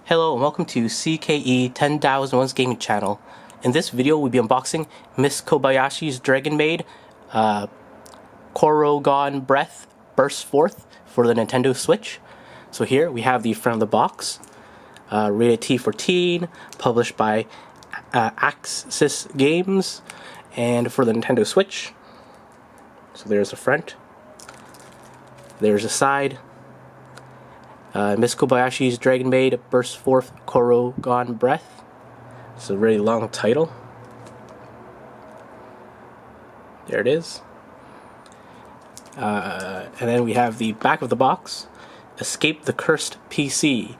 Hello and welcome to CKE 10,001's gaming channel. In this video we'll be unboxing Miss Kobayashi's Dragon Maid Choro-gon Breath Burst Forth for the Nintendo Switch. So here we have the front of the box, rated T for teen, published by Axis Games, and for the Nintendo Switch. So there's the front, there's the side. Miss Kobayashi's Dragon Maid Burst Forth Choro-gon Breath. It's a really long title. There it is. And then we have the back of the box. Escape the cursed PC.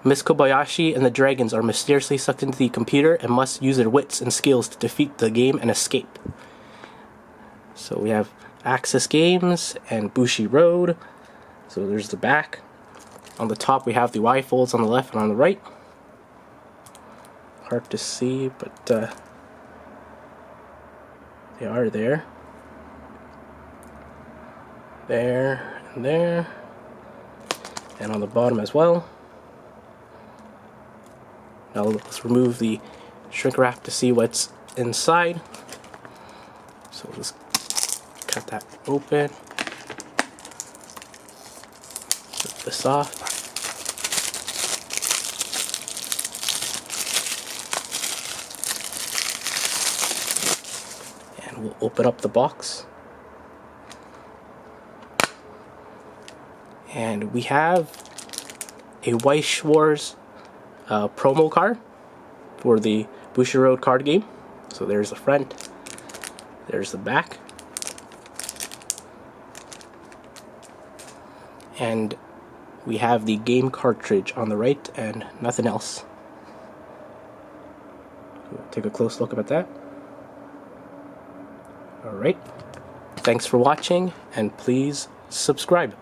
Miss Kobayashi and the dragons are mysteriously sucked into the computer and must use their wits and skills to defeat the game and escape. So we have Axis Games and Bushiroad. So there's the back. On the top we have the Y folds on the left and on the right. Hard to see, but they are there. There and there. And on the bottom as well. Now let's remove the shrink wrap to see what's inside. So we'll just cut that open. Rip this off. And we'll open up the box. And we have a Weiss Schwarz promo card for the Bushiroad card game. So there's the front, there's the back, and we have the game cartridge on the right and nothing else. We'll take a close look at that. Alright, thanks for watching and please subscribe.